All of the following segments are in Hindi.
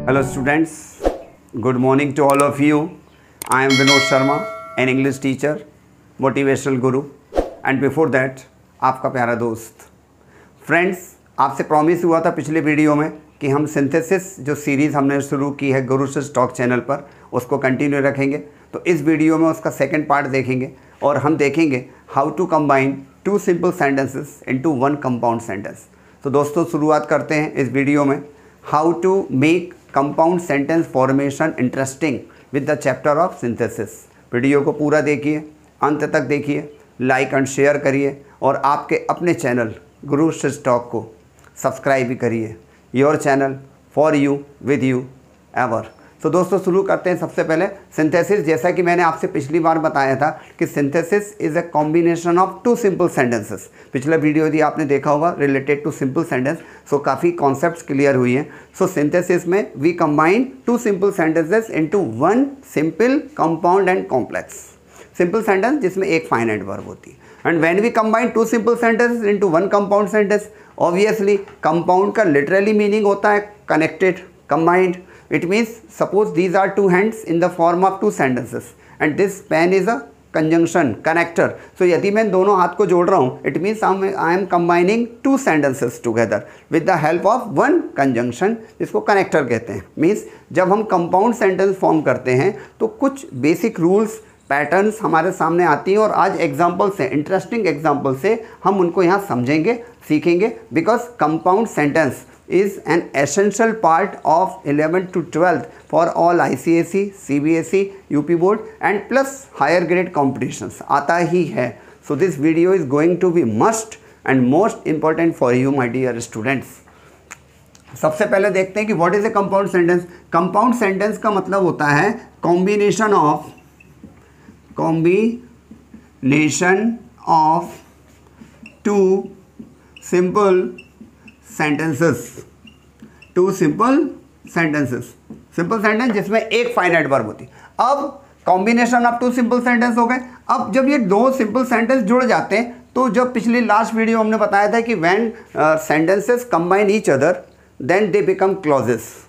Hello students, good morning to all of you. I am Vinod Sharma, an English teacher, motivational guru and before that आपका प्यारा दोस्त। फ्रेंड्स, आपसे प्रॉमिस हुआ था पिछले वीडियो में कि हम सिंथेसिस जो सीरीज़ हमने शुरू की है गुरु से स्टॉक चैनल पर उसको कंटिन्यू रखेंगे। तो इस वीडियो में उसका सेकंड पार्ट देखेंगे और हम देखेंगे how to combine two simple sentences into one compound sentence. तो दोस्तों शुरुआत करते हैं इस वीडियो में how to make compound sentence formation interesting with the chapter of synthesis. Video को पूरा देखिए, अंत तक देखिए, लाइक एंड शेयर करिए और आपके अपने चैनल गुरु स्टॉक को सब्सक्राइब भी करिए। Your channel for you with you ever. तो दोस्तों शुरू करते हैं। सबसे पहले सिंथेसिस, जैसा कि मैंने आपसे पिछली बार बताया था कि synthesis is a combination of two simple sentences. पिछला वीडियो यदि आपने देखा होगा related to simple sentence, so काफ़ी कॉन्सेप्ट्स क्लियर हुई हैं। सो सिंथेसिस में we combine two simple sentences into one simple, compound and complex. Simple sentence जिसमें एक फाइनाइट वर्ब होती है। And when we combine two simple sentences into one compound sentence, obviously compound का लिटरली मीनिंग होता है connected, combined. It means suppose these are two hands in the form of two sentences and this pen is a conjunction, connector. So यदि मैं दोनों हाथ को जोड़ रहा हूँ, it means I am combining two sentences together with the help of one conjunction, जिसको connector कहते हैं। Means जब हम compound sentence form करते हैं तो कुछ basic rules, पैटर्न्स हमारे सामने आती हैं और आज एग्जाम्पल से, इंटरेस्टिंग एग्जाम्पल से हम उनको यहाँ समझेंगे, सीखेंगे। Because compound sentence is an essential part of 11th to 12th for all ICSE, CBSE, UP board and plus higher grade competitions आता ही है। So this video is going to be must and most important for you my dear students। सबसे पहले देखते हैं कि what is a compound sentence। compound sentence का मतलब होता है combination of two simple sentences, simple sentence जिसमें एक फाइनाइट वर्ब होती। अब combination of two simple sentence हो गए। अब जब ये दो सिंपल सेंटेंस जुड़ जाते हैं तो जब पिछली लास्ट वीडियो हमने बताया था कि when sentences combine each other then they become clauses.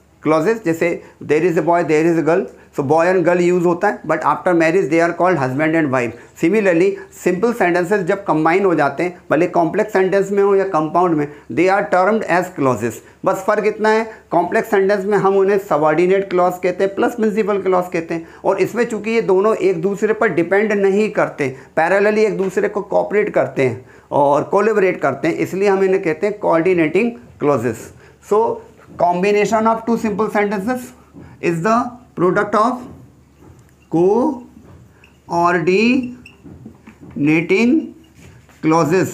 जैसे there is a boy, there is a girl, so boy and girl use होता है, but after marriage they are called husband and wife. Similarly simple sentences जब कंबाइन हो जाते हैं, भले कॉम्प्लेक्स सेंटेंस में हो या कंपाउंड में, they are termed as clauses. बस फ़र्क इतना है, कॉम्प्लेक्स सेंटेंस में हम उन्हें सबऑर्डिनेट क्लॉज कहते हैं, प्लस प्रिंसिपल क्लॉज कहते हैं। और इसमें चूंकि ये दोनों एक दूसरे पर डिपेंड नहीं करते, पैरेलली एक दूसरे को कोऑपरेट करते हैं और कोलैबोरेट करते हैं, इसलिए हम इन्हें कहते हैं coordinating clauses. So combination of two simple sentences is the product of coordinating clauses।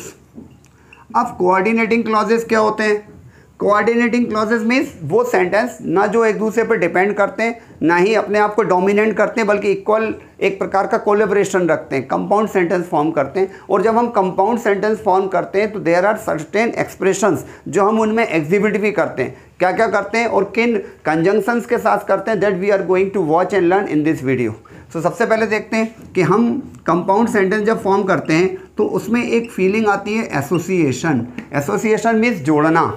अब coordinating clauses क्या होते हैं? कोऑर्डिनेटिंग क्लॉजेस मीन्स वो सेंटेंस ना जो एक दूसरे पर डिपेंड करते हैं, ना ही अपने आप को डोमिनेट करते हैं, बल्कि इक्वल एक प्रकार का कोलेब्रेशन रखते हैं, कंपाउंड सेंटेंस फॉर्म करते हैं। और जब हम कंपाउंड सेंटेंस फॉर्म करते हैं तो देयर आर सर्टेन एक्सप्रेशंस जो हम उनमें एग्जिबिट भी करते हैं। क्या क्या करते हैं और किन कंजंक्शंस के साथ करते हैं, that we are going to watch and learn in this video. So सबसे पहले देखते हैं कि हम कंपाउंड सेंटेंस जब फॉर्म करते हैं तो उसमें एक फीलिंग आती है एसोसिएशन। एसोसिएशन मीन्स जोड़ना,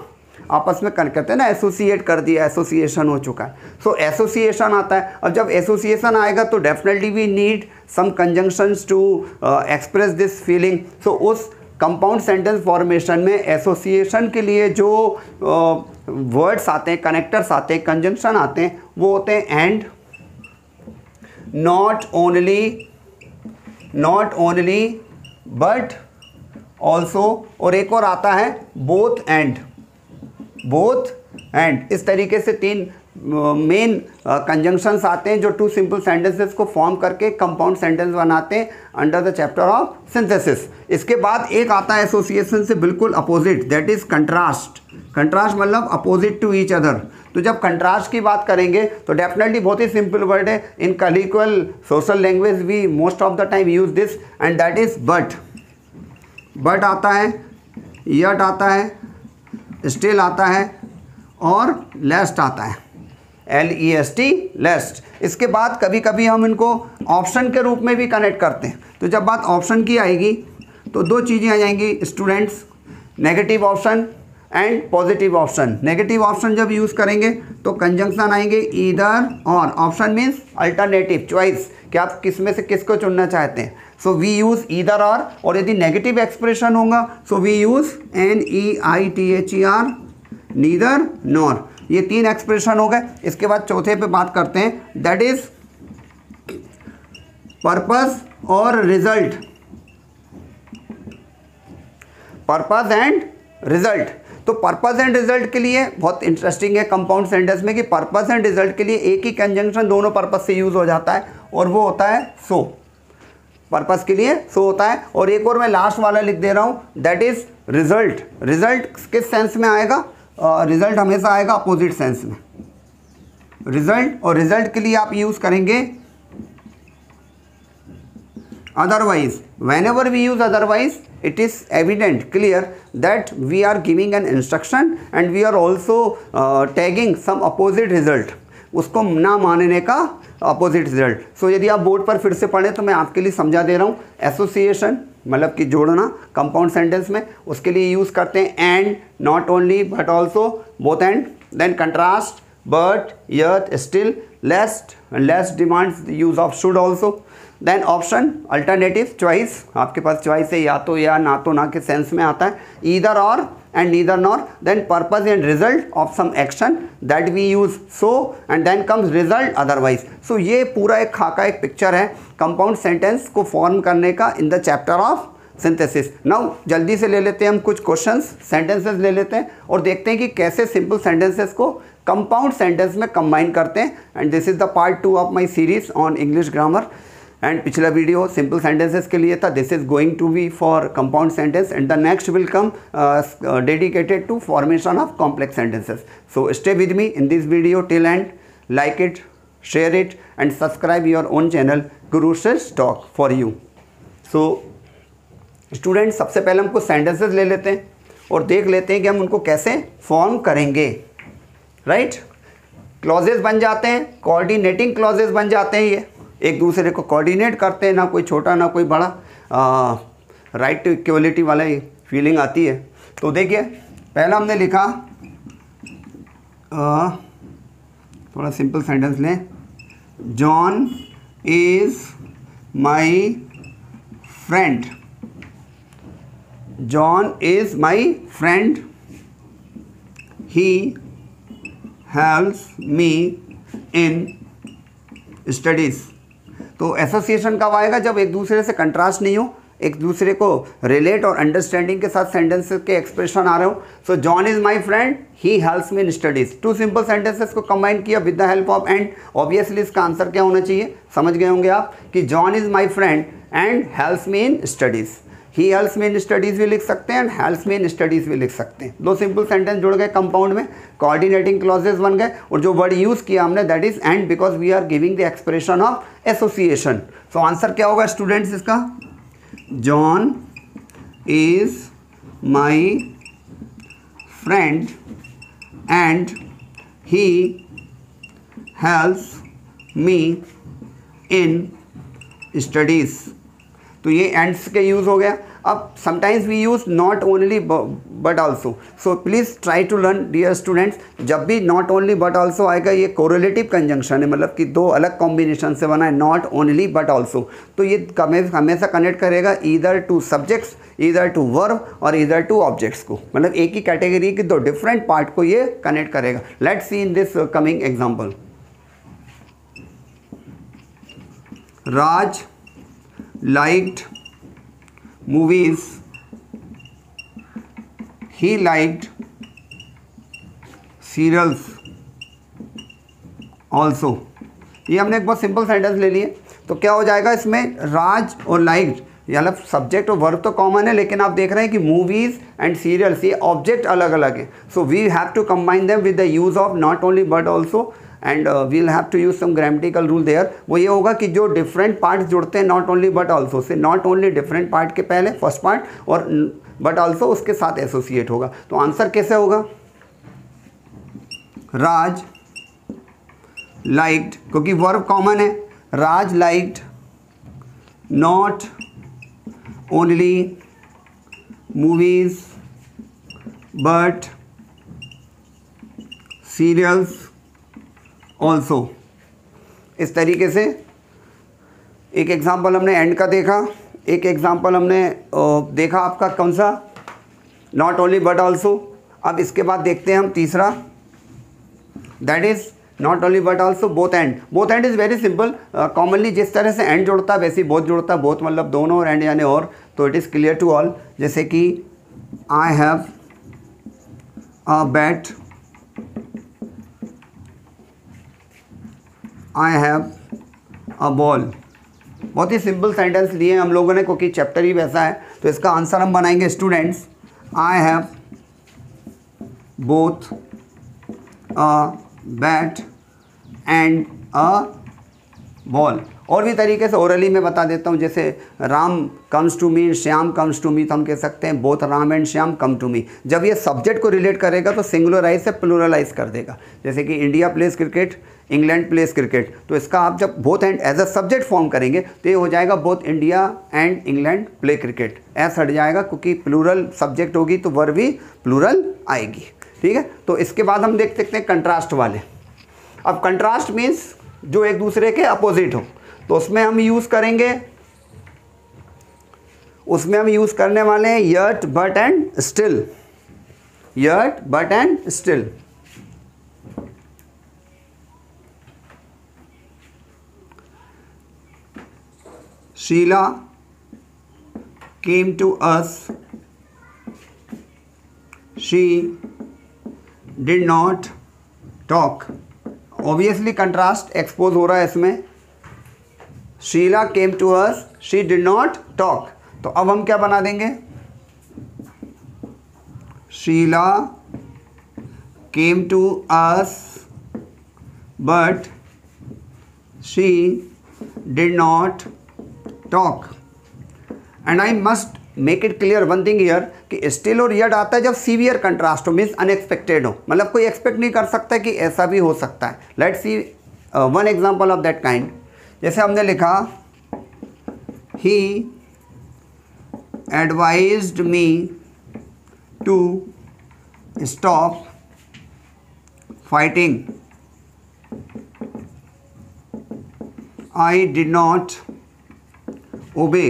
आपस में कहते हैं ना, एसोसिएट कर दिया, एसोसिएशन हो चुका है। सो एसोसिएशन आता है। और जब एसोसिएशन आएगा तो definitely we need some conjunctions to express this feeling. So उस कंपाउंड सेंटेंस फॉर्मेशन में एसोसिएशन के लिए जो वर्ड्स आते हैं, कनेक्टर्स आते हैं, कंजंक्शन आते हैं, वो होते हैं and, not only but also, और एक और आता है बोथ एंड। इस तरीके से तीन मेन कंजंक्शंस आते हैं जो टू सिंपल सेंटेंसेस को फॉर्म करके कंपाउंड सेंटेंस बनाते हैं under the chapter of synthesis. इसके बाद एक आता है एसोसिएशन से बिल्कुल opposite, that is contrast. Contrast मतलब अपोजिट टू ईच अदर। तो जब कंट्रास्ट की बात करेंगे तो डेफिनेटली बहुत ही सिंपल वर्ड है। In colloquial social language we most of the time use this and that is but आता है, यट आता है, स्टिल आता है और लेस्ट आता है, LEST लेस्ट। इसके बाद कभी कभी हम इनको ऑप्शन के रूप में भी कनेक्ट करते हैं। तो जब बात ऑप्शन की आएगी तो दो चीज़ें आ जाएंगी students, negative option and positive option. Negative option जब यूज़ करेंगे तो कंजंक्शन आएंगे ईदर और। ऑप्शन मीन्स अल्टरनेटिव, चॉइस, कि आप किस में से किसको चुनना चाहते हैं। सो वी यूज़ ईदर और यदि नेगेटिव एक्सप्रेशन होगा so we use NEITHER, neither nor. ये 3 एक्सप्रेशन हो गए। इसके बाद चौथे पे बात करते हैं, दैट इज पर्पस और रिजल्ट। Purpose and result. तो पर्पस एंड रिजल्ट के लिए बहुत इंटरेस्टिंग है कंपाउंड सेंटेंस में कि पर्पस एंड रिजल्ट के लिए एक ही कंजंक्शन दोनों पर्पस से यूज हो जाता है और वो होता है सो। पर्पस के लिए सो होता है। और एक और मैं लास्ट वाला लिख दे रहा हूं, दैट इज रिजल्ट। रिजल्ट किस सेंस में आएगा? रिजल्ट हमेशा आएगा अपोजिट सेंस में। रिजल्ट और रिजल्ट के लिए आप यूज करेंगे otherwise। whenever we use otherwise it is evident clear that we are giving an instruction and we are also tagging some opposite result, उसको ना मानने का अपोजिट रिजल्ट। सो यदि आप बोर्ड पर फिर से पढ़ें तो मैं आपके लिए समझा दे रहा हूँ। एसोसिएशन मतलब कि जोड़ना कंपाउंड सेंटेंस में, उसके लिए यूज़ करते हैं and, not only but also, both and. Then contrast, but, yet, still, lest, less demands use of should also. Then option, alternative, choice, आपके पास चॉइस है या तो ना के सेंस में आता है। ईदर और and neither nor. Then purpose and result of some action that we use so, and then comes result otherwise. So ये पूरा एक खाका, एक पिक्चर है कंपाउंड सेंटेंस को फॉर्म करने का in the chapter of synthesis. Now जल्दी से ले लेते हैं हम कुछ क्वेश्चंस, सेंटेंसेस ले लेते हैं और देखते हैं कि कैसे सिंपल सेंटेंसेस को कंपाउंड सेंटेंस में कंबाइन करते हैं। And this is the part 2 of my series on English grammar. And पिछला वीडियो सिंपल सेंटेंसेस के लिए था, this is going to be for compound sentence and the next will come dedicated to formation of complex sentences. So stay with me in this video till end, like it, share it and subscribe your own channel गुरुश्रेष्ठ talk for you. So students, सबसे पहले हमको सेंटेंसेस ले लेते हैं और देख लेते हैं कि हम उनको कैसे फॉर्म करेंगे। राइट, क्लॉजेस बन जाते हैं, कोऑर्डिनेटिंग क्लॉजेस बन जाते हैं। ये एक दूसरे को कोऑर्डिनेट करते हैं, ना कोई छोटा ना कोई बड़ा, राइट टू इक्वलिटी वाला फीलिंग आती है। तो देखिए पहला हमने लिखा, थोड़ा सिंपल सेंटेंस लें, John is my friend. John is my friend, he helps me in studies. तो एसोसिएशन कब आएगा? जब एक दूसरे से कंट्रास्ट नहीं हो, एक दूसरे को रिलेट और अंडरस्टैंडिंग के साथ सेंटेंसेस के एक्सप्रेशन आ रहे हो। सो John is my friend, he helps me in studies. 2 simple sentences को कंबाइन किया with the help of and. Obviously इसका आंसर क्या होना चाहिए, समझ गए होंगे आप कि John is my friend and helps me in studies. He helps me in studies भी लिख सकते हैं and helps me in studies भी लिख सकते हैं। 2 सिंपल सेंटेंस जुड़ गए कंपाउंड में, कोऑर्डिनेटिंग क्लॉजेस बन गए। और जो वर्ड यूज़ किया हमने that is and, because we are giving the expression of association. So answer क्या होगा स्टूडेंट्स इसका? John is my friend and he helps me in studies. तो ये एंड्स के यूज़ हो गया। अब sometimes we use not only but also. So please try to learn dear students, जब भी नॉट ओनली बट ऑल्सो आएगा ये कोरिलेटिव कंजंक्शन है, मतलब कि 2 अलग कॉम्बिनेशन से बना है, नॉट ओनली बट ऑल्सो। तो ये हमेशा कनेक्ट करेगा either two subjects, either two verb और ईदर टू ऑब्जेक्ट्स को, मतलब एक ही कैटेगरी के 2 डिफरेंट पार्ट को ये कनेक्ट करेगा। Let's see in this coming example. Raj liked movies, he liked serials also। ये हमने एक बहुत सिंपल सेंटेंस ले लिए। तो क्या हो जाएगा इसमें, राज और लाइक्ड, मतलब सब्जेक्ट और वर्ब तो कॉमन है, लेकिन आप देख रहे हैं कि मूवीज़ एंड सीरियल्स ये ऑब्जेक्ट अलग अलग है। So we have to combine them with the use of not only but also and we'll have to use some grammatical rule there. वो ये होगा कि जो डिफरेंट पार्ट्स जुड़ते हैं नॉट ओनली बट ऑल्सो से, नॉट ओनली डिफरेंट पार्ट के पहले फर्स्ट पार्ट और बट ऑल्सो उसके साथ एसोसिएट होगा। तो आंसर कैसे होगा? राज लाइक्ड, क्योंकि वर्ब कॉमन है, Raj liked not only movies but serials also. इस तरीके से एक एग्जाम्पल हमने एंड का देखा, एक एग्जाम्पल हमने देखा आपका कौन सा, नॉट ओनली बट ऑल्सो। अब इसके बाद देखते हैं हम तीसरा, that is not only but also both and. Both and is very simple, commonly जिस तरह से एंड जुड़ता है वैसे ही बोथ जुड़ता है, बोथ मतलब दोनों और एंड यानी और, तो it is clear to all. जैसे कि I have a bat, I have a ball. बहुत ही सिंपल सेंटेंस लिए हैं हम लोगों ने क्योंकि चैप्टर ही वैसा है। तो इसका आंसर हम बनाएंगे students, I have both a bat and a ball. और भी तरीके से ओरली मैं बता देता हूँ, जैसे Ram comes to me, Shyam comes to me, तो हम कह सकते हैं both Ram and Shyam come to me. जब ये सब्जेक्ट को रिलेट करेगा तो सिंगुलराइज से प्लूरलाइज कर देगा। जैसे कि India plays cricket, England plays cricket, तो इसका आप जब both and as a subject form करेंगे तो ये हो जाएगा both India and England play cricket, ऐसा हट जाएगा क्योंकि प्लूरल सब्जेक्ट होगी तो वर्ब भी प्लूरल आएगी। ठीक है, तो इसके बाद हम देख सकते हैं कंट्रास्ट वाले। अब कंट्रास्ट मीन्स जो एक दूसरे के अपोजिट हो, तो उसमें हम यूज़ करेंगे, उसमें हम यूज़ करने वाले हैं yet but and still, yet but and still. Sheila came to us, she did not talk. Obviously contrast expose हो रहा है इसमें, Sheila came to us, she did not talk. तो अब हम क्या बना देंगे, Sheila came to us but she did not talk. And I must make it clear one thing here कि स्टिल और यट आता है जब सीवियर कंट्रास्ट हो, मीन्स अनएक्सपेक्टेड हो, मतलब कोई एक्सपेक्ट नहीं कर सकता कि ऐसा भी हो सकता है। Let's see one example of that kind. जैसे हमने लिखा he advised me to stop fighting, I did not obey.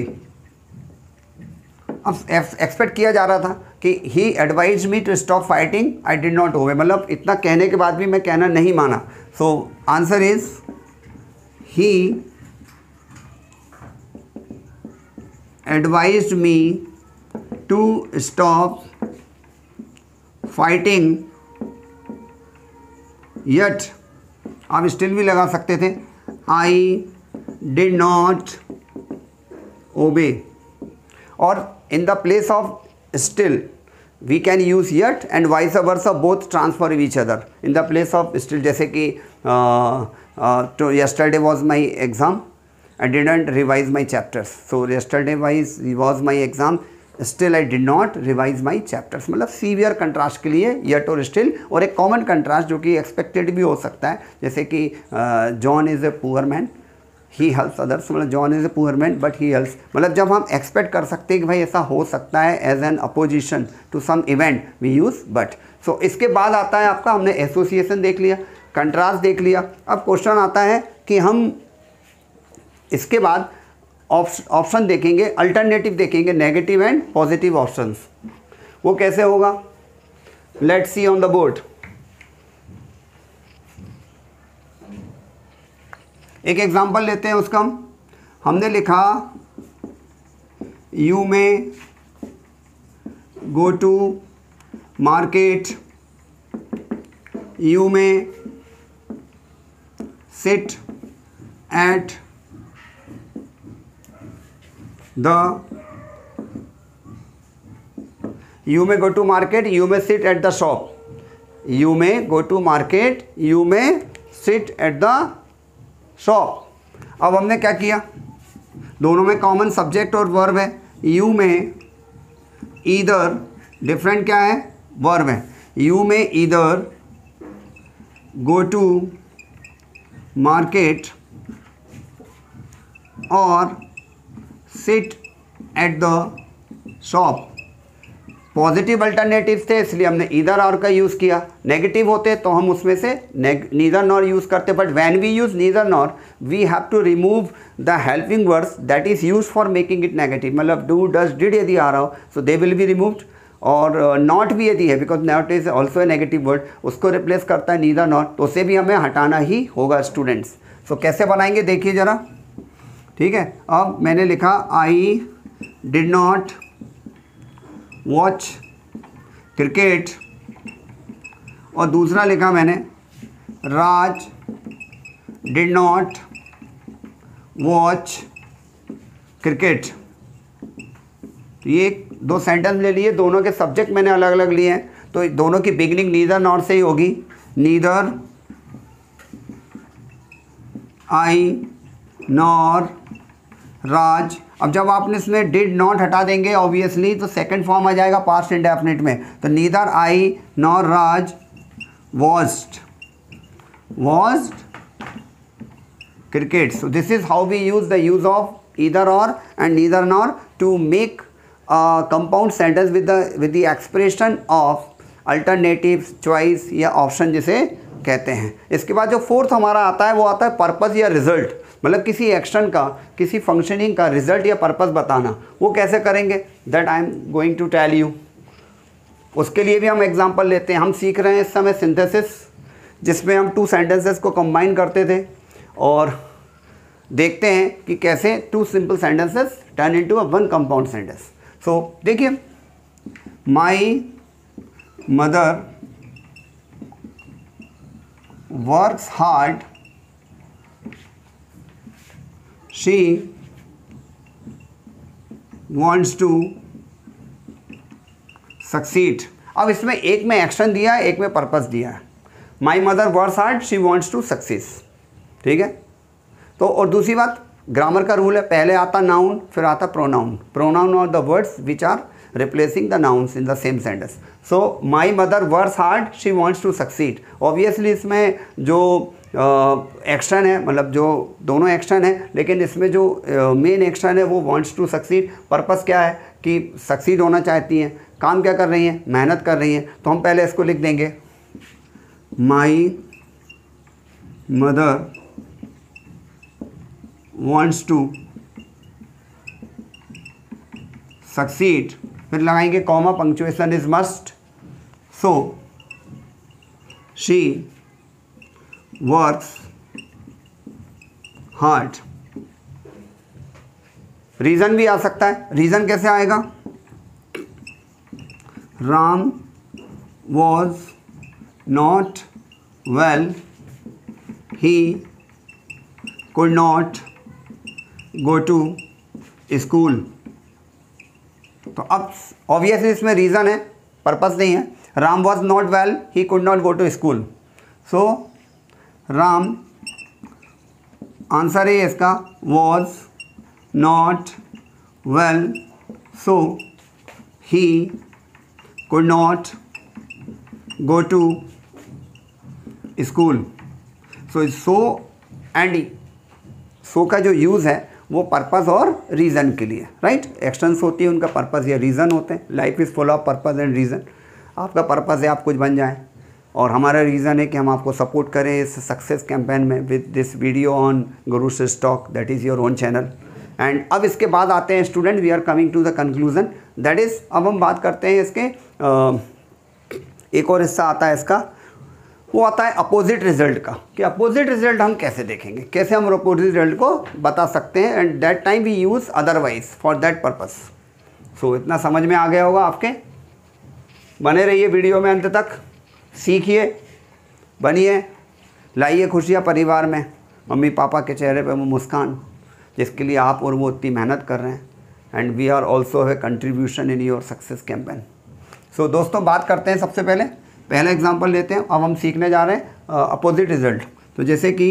अब एक्सपेक्ट किया जा रहा था कि he advise me to stop fighting, I did not obey, मतलब इतना कहने के बाद भी मैं कहना नहीं माना। So answer is he advised me to stop fighting yet, आप स्टिल भी लगा सकते थे, आई डिड नॉट ओबे। और in the place of still we can use yet and vice versa, both transfer each other in the place of still। जैसे कि to yesterday was my exam, I didn't revise my chapters, so yesterday was my exam, still I did not revise my chapters। मतलब सीवियर कंट्रास्ट के लिए yet और still, और एक कॉमन कंट्रास्ट जो कि एक्सपेक्टेड भी हो सकता है, जैसे कि John is a poor man, he helps others, मतलब John is a poor man but he helps, मतलब जब हम एक्सपेक्ट कर सकते हैं कि भाई ऐसा हो सकता है as an opposition to some event we use but. So इसके बाद आता है आपका, हमने एसोसिएशन देख लिया, कंट्रास्ट देख लिया। अब क्वेश्चन आता है कि हम इसके बाद ऑप्शन देखेंगे, अल्टरनेटिव देखेंगे, नेगेटिव एंड पॉजिटिव ऑप्शंस। वो कैसे होगा, let's see on the board. एक एग्जांपल लेते हैं उसका, हमने लिखा यू में गो टू मार्केट, यू में सिट एट द, यू में गो टू मार्केट, यू में sit at the shop, you में गो टू मार्केट, यू में सिट एट द शॉप। अब हमने क्या किया, दोनों में कॉमन सब्जेक्ट और वर्ब है, यू में ईदर, डिफरेंट क्या है, वर्ब है, यू में ईदर गो टू मार्केट और sit at the shop. Positive alternatives थे इसलिए हमने ईदर और का यूज़ किया, नेगेटिव होते तो हम उसमें से नीदर नॉर यूज़ करते, but when we use neither nor we have to remove the helping words that is use for making it negative, मतलब डू डज डिड यदि आ रहा हो so they will be removed, और नॉट भी यदि है because not is also a negative word, उसको रिप्लेस करता है नीदर नॉर, तो उसे भी हमें हटाना ही होगा स्टूडेंट्स। सो कैसे बनाएंगे देखिए ज़रा, ठीक है। अब मैंने लिखा आई डिड नॉट वॉच क्रिकेट, और दूसरा लिखा मैंने राज डिड नॉट वॉच क्रिकेट। तो ये दो सेंटेंस ले लिए, दोनों के सब्जेक्ट मैंने अलग अलग लिए हैं, तो दोनों की बिगिनिंग नीदर नॉर से ही होगी, नीदर आई नॉर राज। अब जब आपने इसमें डिड नॉट हटा देंगे ऑब्वियसली तो सेकंड फॉर्म आ जाएगा पास्ट इंडेफिनिट में, तो neither I nor Raj watched cricket. So this is how we use the use of either or and neither nor to make a compound sentence with the expression of alternatives, choice या option जिसे कहते हैं। इसके बाद जो फोर्थ हमारा आता है वो आता है पर्पस या रिजल्ट, मतलब किसी एक्शन का, किसी फंक्शनिंग का रिजल्ट या पर्पस बताना। वो कैसे करेंगे that I am going to tell you. उसके लिए भी हम एग्जांपल लेते हैं। हम सीख रहे हैं इस समय सिंथेसिस, जिसमें हम टू सेंटेंसेस को कंबाइन करते थे और देखते हैं कि कैसे two simple sentences turn into a one compound sentence. So देखिए, my mother works hard, she wants to succeed. अब इसमें एक में एक्शन दिया है, एक में पर्पस दिया है। My mother works hard, she wants to succeed, ठीक है। तो और दूसरी बात, ग्रामर का रूल है, पहले आता नाउन फिर आता pronoun. Pronoun are the words which are replacing the nouns in the same sentence. So my mother works hard, she wants to succeed. Obviously इसमें जो एक्शन है, मतलब जो दोनों एक्शन है, लेकिन इसमें जो मेन एक्शन है वो वॉन्ट्स टू सक्सीड। पर्पस क्या है कि सक्सीड होना चाहती हैं, काम क्या कर रही हैं, मेहनत कर रही हैं। तो हम पहले इसको लिख देंगे, my mother wants to succeed, फिर लगाएंगे comma, punctuation is must, so she works hard. Reason भी आ सकता है। रीजन कैसे आएगा, Ram was not well, he could not go to school। तो अब ऑब्वियसली इसमें रीज़न है, पर्पस नहीं है। Ram was not well, he could not go to school. So Ram, answer है इसका, was not well, so he could not go to school. So and so का जो यूज़ है वो पर्पस और रीज़न के लिए, राइट। एक्शंस होती है, उनका पर्पस या रीज़न होते हैं। Life is full of purpose and reason. आपका पर्पस है आप कुछ बन जाएं, और हमारा रीज़न है कि हम आपको सपोर्ट करें इस सक्सेस कैंपेन में with this video on Guru Shishya talk, that is your own channel. And अब इसके बाद आते हैं student, we are coming to the conclusion, that is अब हम बात करते हैं इसके एक और हिस्सा आता है इसका, वो आता है अपोजिट रिजल्ट का, कि अपोजिट रिजल्ट हम कैसे देखेंगे, कैसे हम अपोजिट रिजल्ट को बता सकते हैं। And that time we use otherwise for that purpose. So इतना समझ में आ गया होगा आपके। बने रहिए वीडियो में अंत तक, सीखिए, बनिए, लाइए खुशियाँ परिवार में, मम्मी पापा के चेहरे पे वो मुस्कान जिसके लिए आप और वो इतनी मेहनत कर रहे हैं। एंड वी आर ऑल्सो है contribution in your success campaign. So दोस्तों, बात करते हैं सबसे पहला एग्जांपल लेते हैं। अब हम सीखने जा रहे हैं अपोजिट रिजल्ट। तो जैसे कि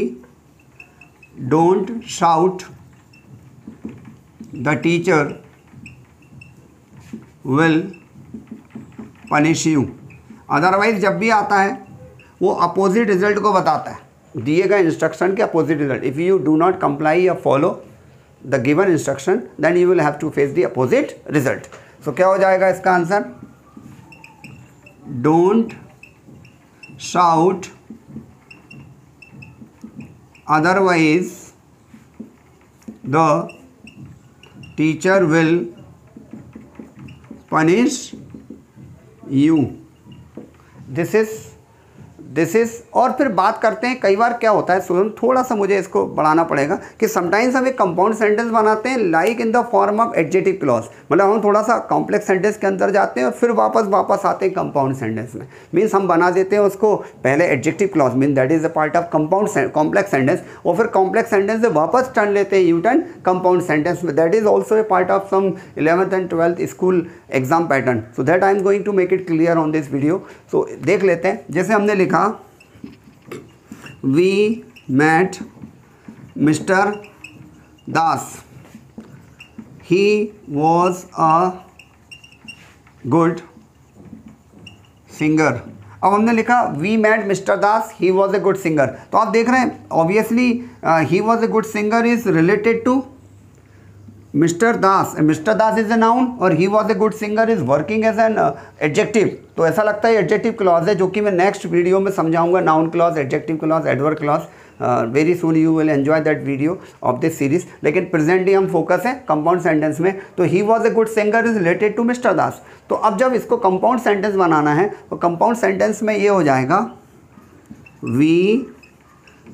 don't shout, the teacher will punish you. Otherwise जब भी आता है वो अपोजिट रिजल्ट को बताता है, दिए गए इंस्ट्रक्शन के opposite result. If you do not comply या follow the given instruction then you will have to face the opposite result. So क्या हो जाएगा इसका answer, don't shout, otherwise the teacher will punish you. This is और फिर बात करते हैं कई बार क्या होता है स्टूडेंट, थोड़ा सा मुझे इसको बढ़ाना पड़ेगा कि समटाइम्स हम एक कंपाउंड सेंटेंस बनाते हैं like in the form of adjective clause, मतलब हम थोड़ा सा कॉम्प्लेक्स सेंटेंस के अंदर जाते हैं और फिर वापस आते हैं कंपाउंड सेंटेंस में। मीन्स हम बना देते हैं उसको पहले adjective clause, mean that is a part of compound complex sentence, और फिर कॉम्प्लेक्स सेंटेंस से वापस टर्न लेते हैं यू टर्न कंपाउंड सेंटेंस में। That is also a part of some 11th and 12th school exam pattern. So that I am going to make it clear on this video. So देख लेते हैं, जैसे हमने लिखा We met Mr. Das. He was a good singer. अब हमने लिखा We met Mr. Das. He was a good singer. तो आप देख रहे हैं obviously he was a good singer is related to Mr. Das. Mr. Das is a noun और he was a good singer is working as an adjective. तो ऐसा लगता है एडजेक्टिव क्लॉज है, जो कि मैं नेक्स्ट वीडियो में समझाऊंगा, noun clause, adjective clause, adverb clause. Very soon you will enjoy that video of this series. लेकिन प्रेजेंटली हम फोकस है कंपाउंड सेंटेंस में। तो he was a good singer is related to Mr Das. तो अब जब इसको कंपाउंड सेंटेंस बनाना है तो कंपाउंड सेंटेंस में ये हो जाएगा वी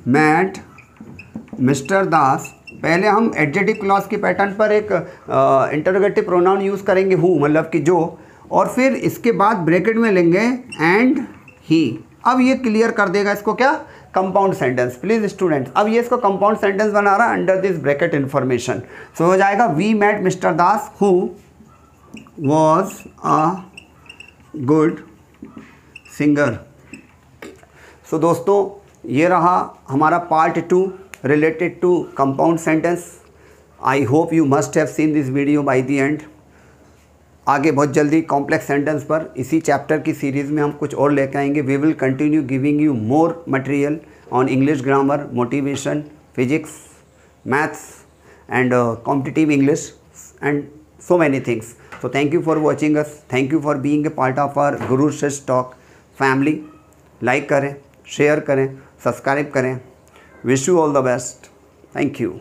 मैट मिस्टर दास। पहले हम एडजेक्टिव क्लॉज की पैटर्न पर एक इंटरोगेटिव प्रोनाउन यूज़ करेंगे हु, मतलब कि जो, और फिर इसके बाद ब्रैकेट में लेंगे एंड ही। अब ये क्लियर कर देगा इसको क्या, कंपाउंड सेंटेंस। प्लीज स्टूडेंट्स, अब ये इसको कंपाउंड सेंटेंस बना रहा है under this bracket information. So हो जाएगा we met Mr Das who was a good singer. So दोस्तों, ये रहा हमारा part 2 related to compound sentence. I hope you must have seen this video by the end. आगे बहुत जल्दी कॉम्प्लेक्स सेंटेंस पर इसी चैप्टर की सीरीज़ में हम कुछ और लेकर आएंगे। We will continue giving you more material on English grammar, motivation, physics, maths and competitive English and so many things. So thank you for watching us. Thank you for being a part of our Guru Shish Talk family. Like करें, शेयर करें, सब्सक्राइब करें. Wish you all the best. Thank you.